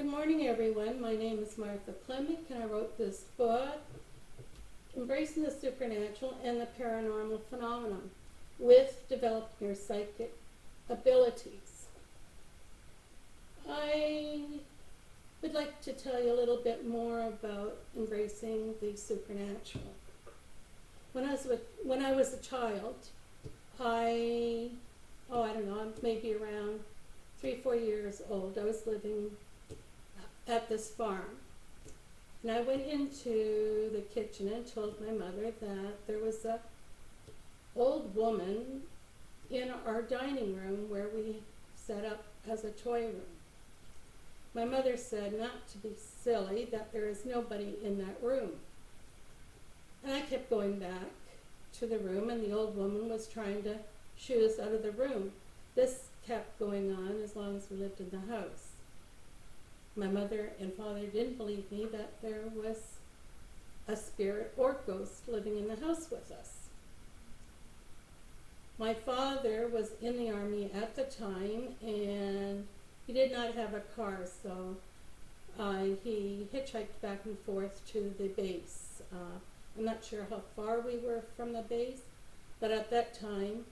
Good morning, everyone. My name is Martha Plemick, and I wrote this book, Embracing the Supernatural and the Paranormal Phenomenon, with developing your psychic abilities. I would like to tell you a little bit more about embracing the supernatural. When I was a child, I don't know, I'm maybe around 3-4 years old. I was living at this farm. And I went into the kitchen and told my mother that there was a old woman in our dining room where we set up as a toy room. My mother said not to be silly, that there is nobody in that room. And I kept going back to the room, and the old woman was trying to shoo us out of the room. This kept going on as long as we lived in the house. My mother and father didn't believe me that there was a spirit or ghost living in the house with us. My father was in the army at the time, and he did not have a car, so he hitchhiked back and forth to the base. I'm not sure how far we were from the base, but at that time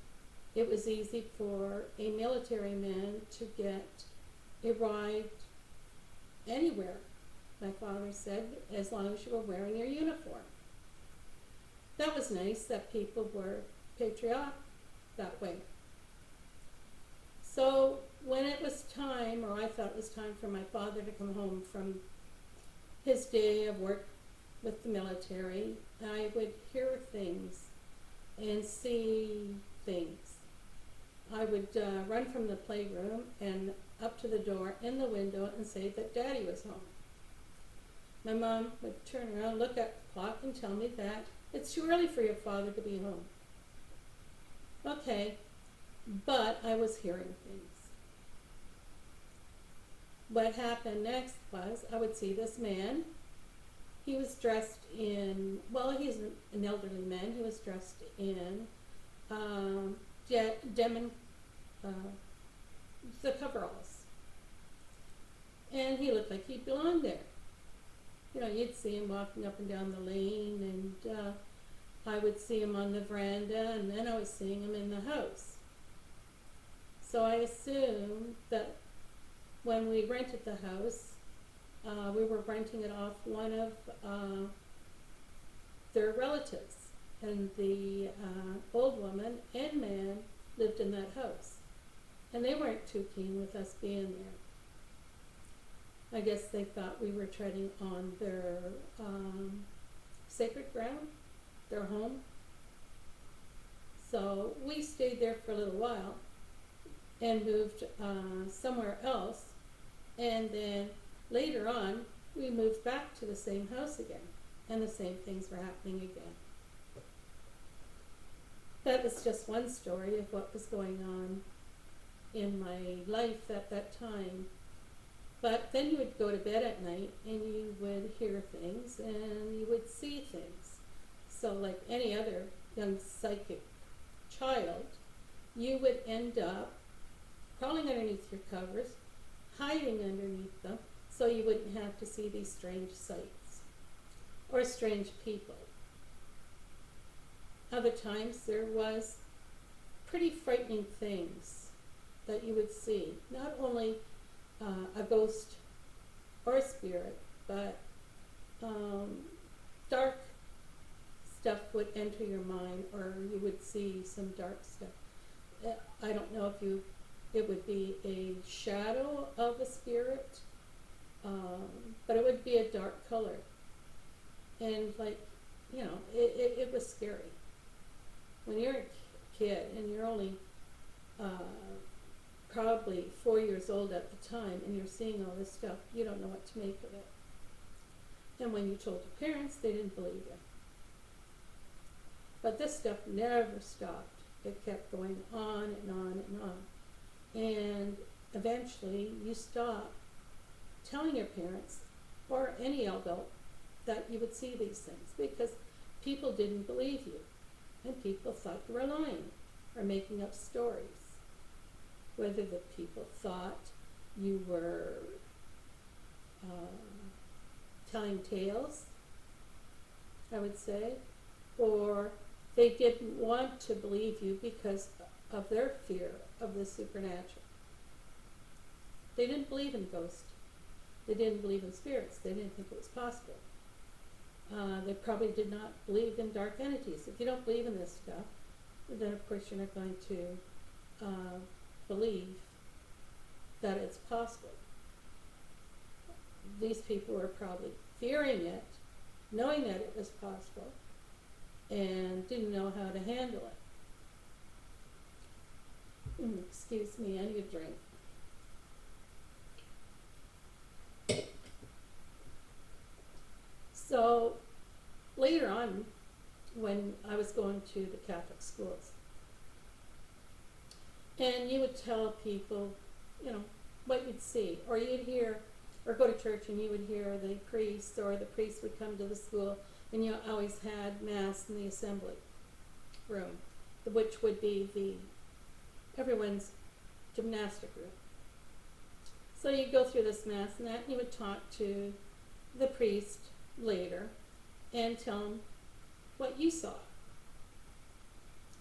it was easy for a military man to get a ride anywhere, my father said, as long as you were wearing your uniform. That was nice that people were patriotic that way. So when it was time, or I thought it was time for my father to come home from his day of work with the military, I would hear things and see things. I would run from the playroom and up to the door in the window and say that Daddy was home. My mom would turn around, look at the clock, and tell me that it's too early for your father to be home. Okay, but I was hearing things. What happened next was I would see this man. He was dressed in, well, he's an elderly man. He was dressed in the coveralls. And he looked like he belonged there. You know, you'd see him walking up and down the lane, and I would see him on the veranda, and then I was seeing him in the house. So I assumed that when we rented the house, we were renting it off one of their relatives. And the old woman and man lived in that house. And they weren't too keen with us being there. I guess they thought we were treading on their sacred ground, their home. So we stayed there for a little while and moved somewhere else. And then later on, we moved back to the same house again. And the same things were happening again. That was just one story of what was going on in my life at that time. But then you would go to bed at night and you would hear things and you would see things. So like any other young psychic child, you would end up crawling underneath your covers, hiding underneath them, so you wouldn't have to see these strange sights or strange people. Other times there was pretty frightening things that you would see. Not only a ghost or a spirit, but dark stuff would enter your mind, or you would see some dark stuff. I don't know if it would be a shadow of a spirit, but it would be a dark color. And like, you know, it was scary. When you're a kid and you're only probably 4 years old at the time and you're seeing all this stuff, you don't know what to make of it. And when you told your parents, they didn't believe you. But this stuff never stopped. It kept going on and on and on. And eventually you stop telling your parents or any adult that you would see these things, because people didn't believe you. And people thought you were lying or making up stories. Whether the people thought you were telling tales, I would say, or they didn't want to believe you because of their fear of the supernatural. They didn't believe in ghosts. They didn't believe in spirits. They didn't think it was possible. They probably did not believe in dark entities. If you don't believe in this stuff, then of course you're not going to believe that it's possible. These people were probably fearing it, knowing that it was possible, and didn't know how to handle it. Excuse me, I need a drink. So later on, when I was going to the Catholic schools, and you would tell people, you know, what you'd see, or you'd hear, or go to church and you would hear the priest, or the priest would come to the school, and you always had mass in the assembly room, which would be everyone's gymnastic room. So you'd go through this mass and that, and you would talk to the priest later and tell him what you saw.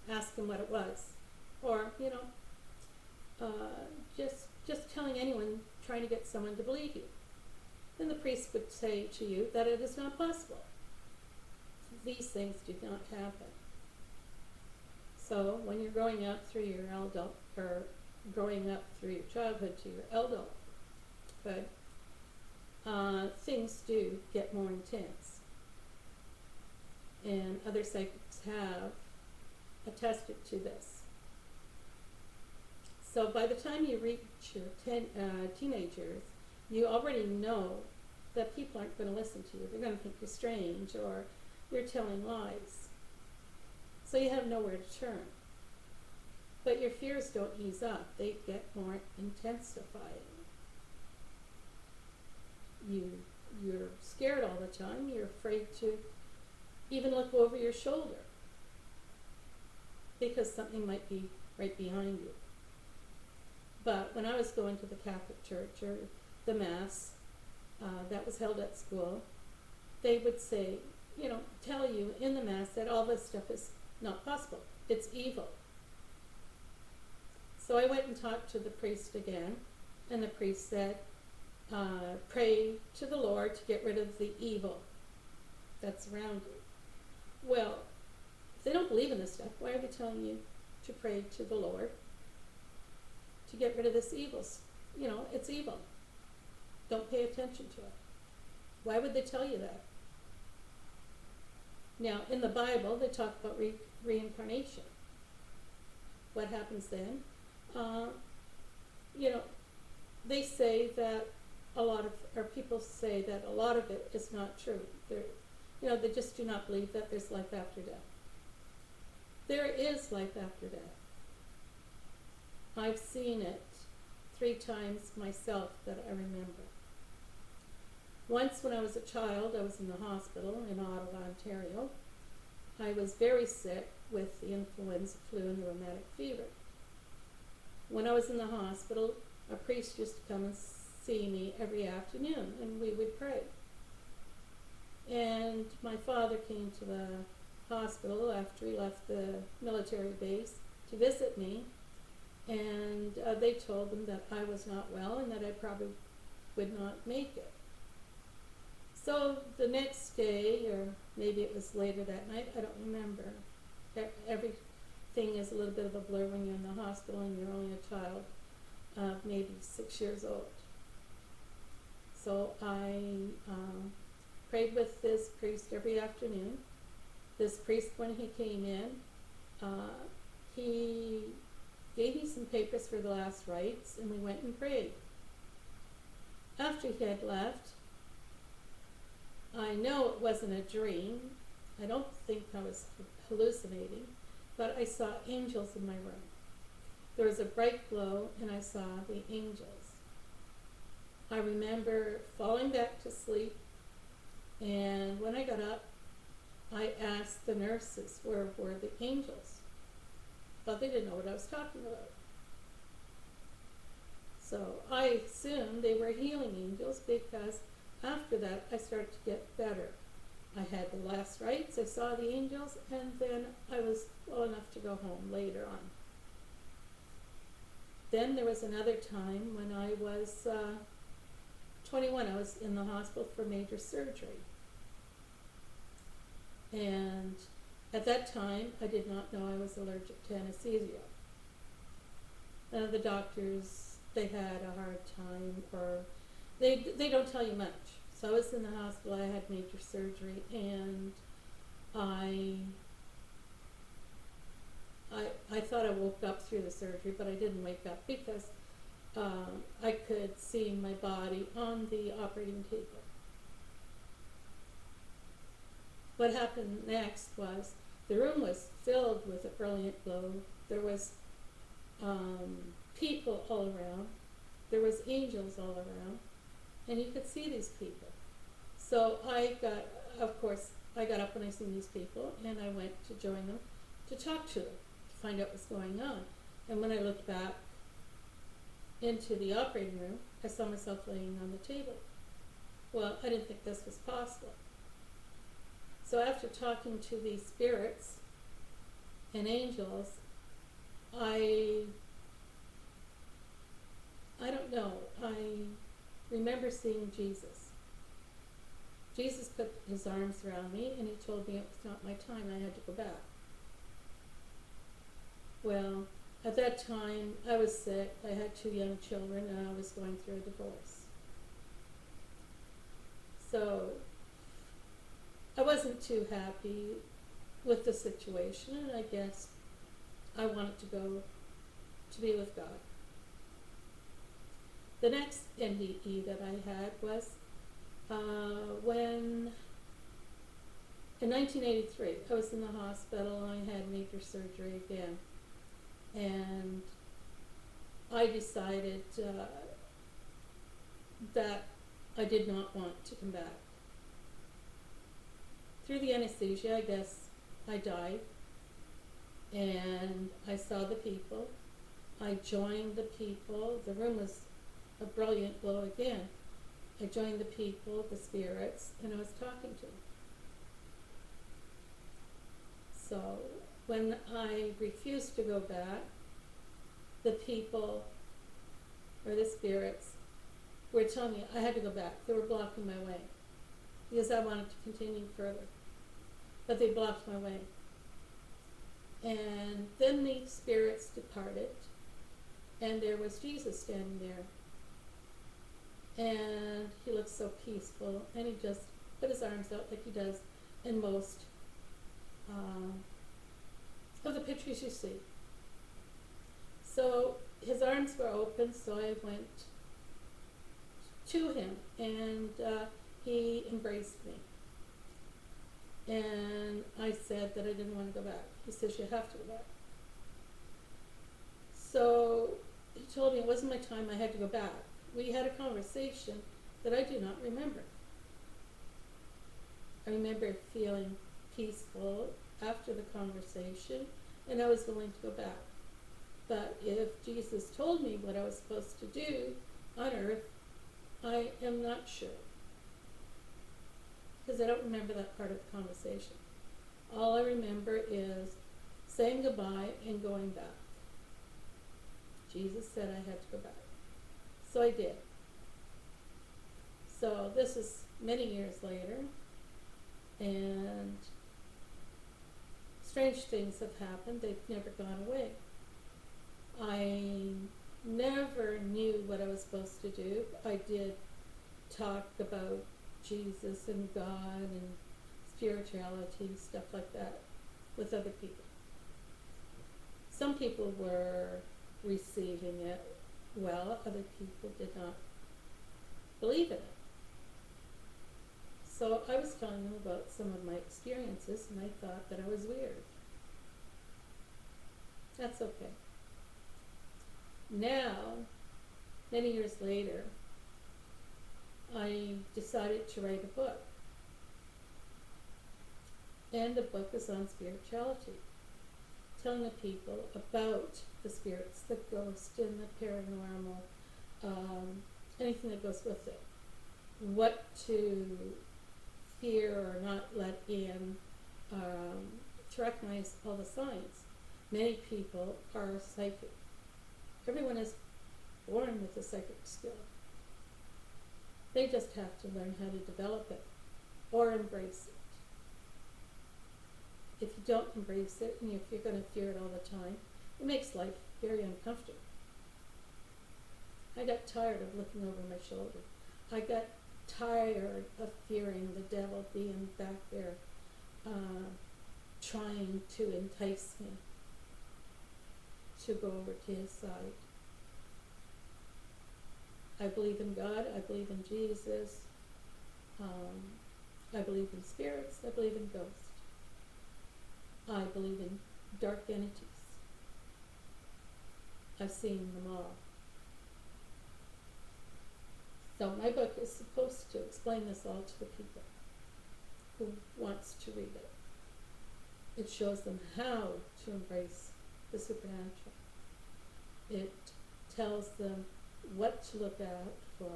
Ask him what it was. Or, you know, just telling anyone, trying to get someone to believe you. Then the priest would say to you that it is not possible. These things do not happen. So when you're growing up through your adult, or growing up through your childhood to your adulthood, things do get more intense. And other psychics have attested to this. So by the time you reach your teenagers, you already know that people aren't going to listen to you. They're going to think you're strange, or you're telling lies. So you have nowhere to turn. But your fears don't ease up. They get more intensifying. You're scared all the time. You're afraid to even look over your shoulder because something might be right behind you. But when I was going to the Catholic Church, or the Mass that was held at school, they would say, you know, tell you in the Mass that all this stuff is not possible. It's evil. So I went and talked to the priest again, and the priest said, pray to the Lord to get rid of the evil that's around you. Well, if they don't believe in this stuff, why are they telling you to pray to the Lord to get rid of this evil? You know, it's evil. Don't pay attention to it. Why would they tell you that? Now, in the Bible, they talk about reincarnation. What happens then? You know, they say that people say that a lot of it is not true. You know, they just do not believe that there's life after death. There is life after death. I've seen it 3 times myself that I remember. Once when I was a child, I was in the hospital in Ottawa, Ontario. I was very sick with the influenza, flu, and the rheumatic fever. When I was in the hospital, a priest used to come and see me every afternoon, and we would pray. And my father came to the hospital after he left the military base to visit me, and they told him that I was not well and that I probably would not make it. So the next day, or maybe it was later that night, I don't remember. Everything is a little bit of a blur when you're in the hospital and you're only a child of maybe 6 years old. So I prayed with this priest every afternoon. This priest, when he came in, he gave me some papers for the last rites, and we went and prayed. After he had left, I know it wasn't a dream. I don't think I was hallucinating, but I saw angels in my room. There was a bright glow, and I saw the angels. I remember falling back to sleep, and when I got up, I asked the nurses where were the angels. But they didn't know what I was talking about. So I assumed they were healing angels because after that, I started to get better. I had the last rites, I saw the angels, and then I was well enough to go home later on. Then there was another time when I was 21. I was in the hospital for major surgery. And at that time, I did not know I was allergic to anesthesia. The doctors, they had a hard time, or they don't tell you much. So I was in the hospital, I had major surgery, and I thought I woke up through the surgery, but I didn't wake up because I could see my body on the operating table. What happened next was the room was filled with a brilliant glow. There was people all around. There was angels all around, and you could see these people. So I got up when I seen these people, and I went to join them, to talk to them, to find out what's going on. And when I looked back into the operating room, I saw myself laying on the table. Well, I didn't think this was possible. So after talking to these spirits and angels, I don't know, I remember seeing Jesus. Jesus put his arms around me, and he told me it was not my time, I had to go back. Well, at that time, I was sick, I had 2 young children, and I was going through a divorce. So I wasn't too happy with the situation, and I guess I wanted to go to be with God. The next NDE that I had was when, in 1983, I was in the hospital and I had major surgery again. And I decided that I did not want to come back. Through the anesthesia, I guess I died, and I saw the people. I joined the people. The room was a brilliant glow again. I joined the people, the spirits, and I was talking to them. So when I refused to go back, the people, or the spirits, were telling me I had to go back. They were blocking my way because I wanted to continue further. But they blocked my way. And then the spirits departed, and there was Jesus standing there. And he looked so peaceful, and he just put his arms out like he does in most of the pictures you see. So his arms were open, so I went to him, and he embraced me. And I said that I didn't want to go back. He says, you have to go back. So he told me it wasn't my time, I had to go back. We had a conversation that I do not remember. I remember feeling peaceful after the conversation, and I was willing to go back. But if Jesus told me what I was supposed to do on earth, I am not sure, because I don't remember that part of the conversation. All I remember is saying goodbye and going back. Jesus said I had to go back. So I did. So this is many years later, and strange things have happened. They've never gone away. I never knew what I was supposed to do. I did talk about Jesus and God and spirituality, stuff like that, with other people. Some people were receiving it well, other people did not believe in it. So I was telling them about some of my experiences, and I thought that I was weird. That's okay. Now, many years later, I decided to write a book. And the book is on spirituality, telling the people about the spirits, the ghost, and the paranormal, anything that goes with it. what to fear or not let in, to recognize all the signs. Many people are psychic. Everyone is born with a psychic skill. They just have to learn how to develop it or embrace it. If you don't embrace it, and if you're going to fear it all the time, it makes life very uncomfortable. I got tired of looking over my shoulder. I got tired of fearing the devil being back there, trying to entice me to go over to his side. I believe in God. I believe in Jesus. I believe in spirits. I believe in ghosts. I believe in dark entities. I've seen them all. So my book is supposed to explain this all to the people who wants to read it. It shows them how to embrace the supernatural. It tells them what to look out for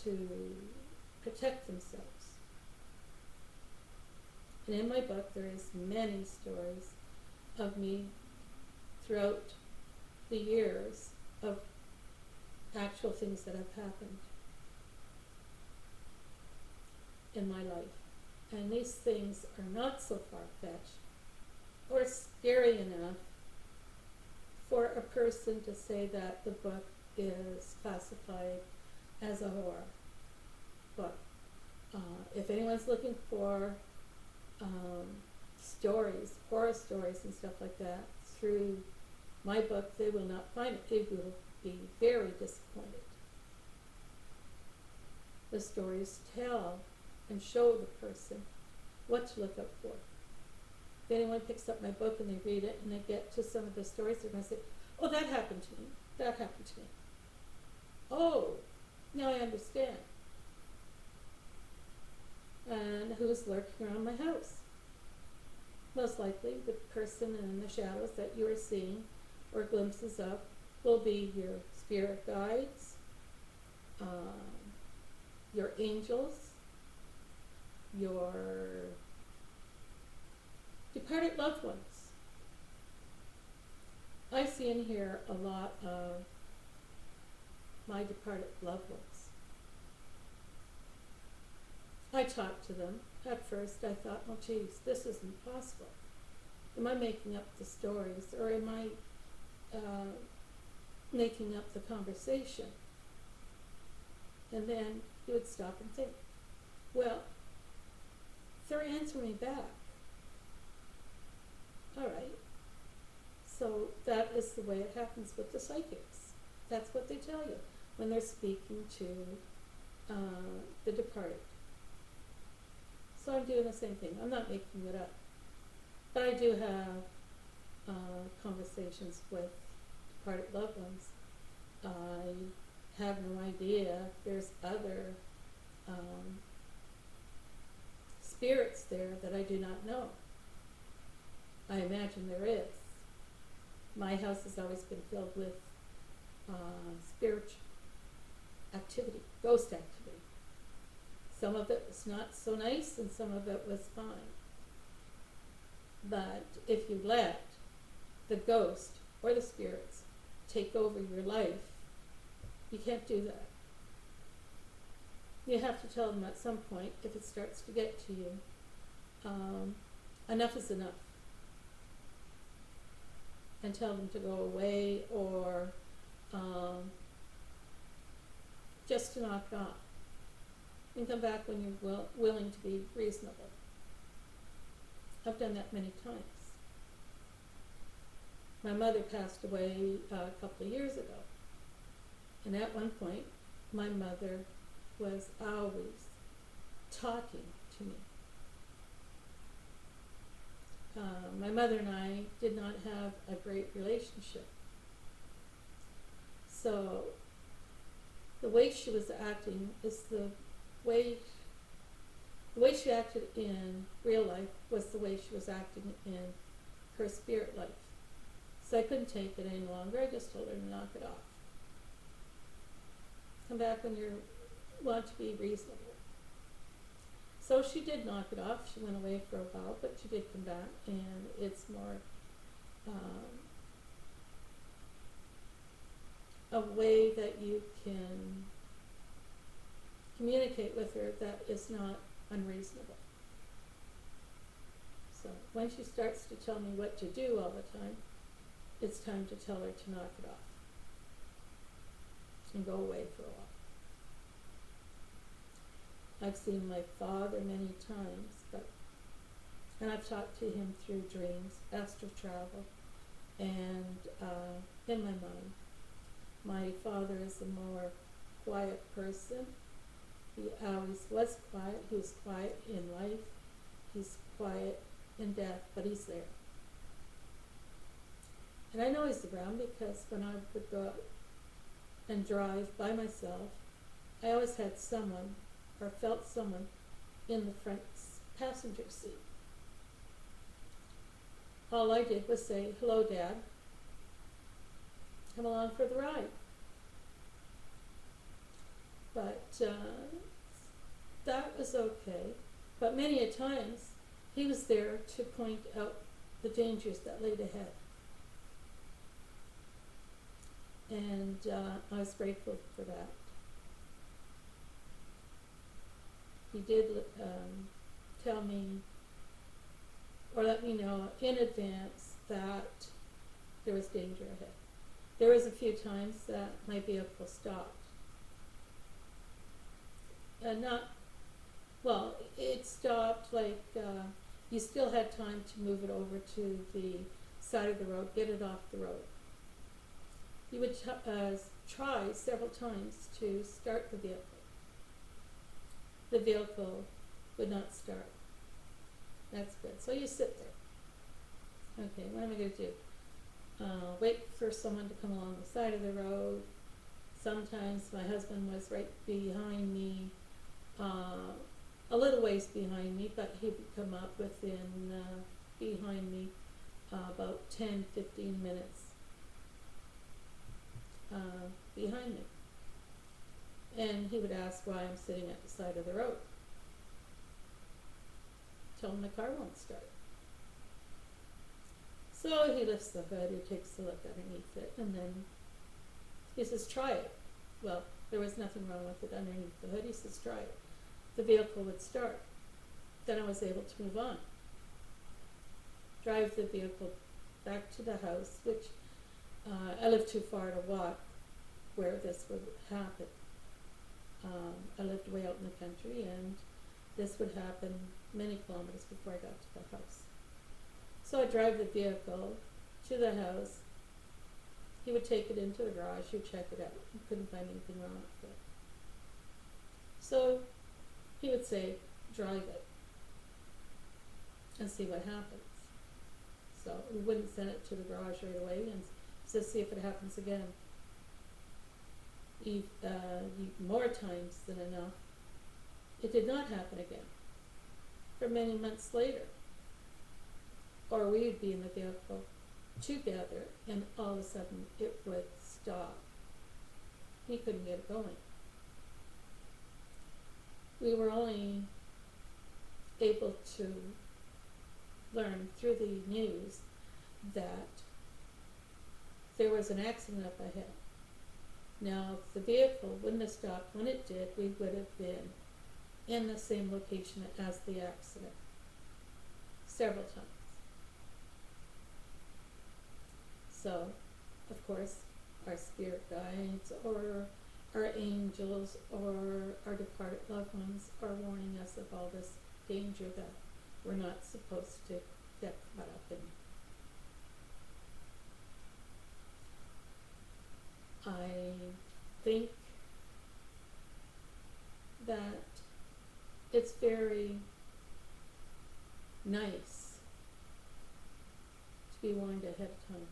to protect themselves. And in my book there is many stories of me throughout the years of actual things that have happened in my life. And these things are not so far-fetched or scary enough for a person to say that the book is classified as a horror book. If anyone's looking for stories, horror stories and stuff like that through my book, they will not find it. They will be very disappointed. The stories tell and show the person what to look up for. If anyone picks up my book and they read it and they get to some of the stories, they're going to say, oh, that happened to me. That happened to me. Oh, now I understand. And who's lurking around my house? Most likely the person in the shadows that you are seeing or glimpses of will be your spirit guides, your angels, your departed loved ones. I see in here a lot of my departed loved ones. I talked to them. At first I thought, oh geez, this isn't possible. Am I making up the stories, or am I making up the conversation? And then you would stop and think, well, they're answering me back. All right. So that is the way it happens with the psychics. That's what they tell you when they're speaking to the departed. So I'm doing the same thing. I'm not making it up. But I do have conversations with departed loved ones. I have no idea there's other spirits there that I do not know. I imagine there is. My house has always been filled with spiritual activity, ghost activity. Some of it was not so nice and some of it was fine. But if you let the ghost or the spirits take over your life, you can't do that. You have to tell them at some point, if it starts to get to you, enough is enough. And tell them to go away, or just to knock off. And come back when you're willing to be reasonable. I've done that many times. My mother passed away a couple of years ago. And at one point, my mother was always talking to me. My mother and I did not have a great relationship. So the way she was acting is the way she acted in real life was the way she was acting in her spirit life. So I couldn't take it any longer. I just told her to knock it off. Come back when you're want to be reasonable. So she did knock it off. She went away for a while, but she did come back, and it's more a way that you can communicate with her that is not unreasonable. So when she starts to tell me what to do all the time, it's time to tell her to knock it off and go away for a while. I've seen my father many times, and I've talked to him through dreams, astral travel, and in my mind. My father is a more quiet person. He always was quiet. He was quiet in life. He's quiet in death, but he's there. And I know he's around because when I would go out and drive by myself, I always had someone or felt someone in the front passenger seat. All I did was say, "Hello, Dad. Come along for the ride." But that was okay. But many a times, he was there to point out the dangers that laid ahead. And I was grateful for that. He did tell me, or let me know in advance, that there was danger ahead. There was a few times that my vehicle stopped. It stopped like you still had time to move it over to the side of the road, get it off the road. You would try several times to start the vehicle. The vehicle would not start. That's good. So you sit there. Okay, what am I going to do? Wait for someone to come along the side of the road. Sometimes my husband was right behind me, a little ways behind me, but he would come up within behind me about 10-15 minutes behind me. And he would ask why I'm sitting at the side of the road. Tell him the car won't start. So he lifts the hood, he takes a look underneath it, and then he says, "Try it." Well, there was nothing wrong with it underneath the hood. He says, "Try it." The vehicle would start. Then I was able to move on. Drive the vehicle back to the house, which I lived too far to walk where this would happen. I lived way out in the country, and this would happen many kilometers before I got to the house. So I drive the vehicle to the house. He would take it into the garage, he'd check it out. He couldn't find anything wrong with it. So he would say, "Drive it and see what happens." So we wouldn't send it to the garage right away and just see if it happens again. More times than enough, it did not happen again for many months later. Or we would be in the vehicle together, and all of a sudden it would stop. He couldn't get it going. We were only able to learn through the news that there was an accident up ahead. Now, if the vehicle wouldn't have stopped when it did, we would have been in the same location as the accident several times. So, of course, our spirit guides or our angels or our departed loved ones are warning us of all this danger that we're not supposed to get caught up in. I think that it's very nice to be warned ahead of time.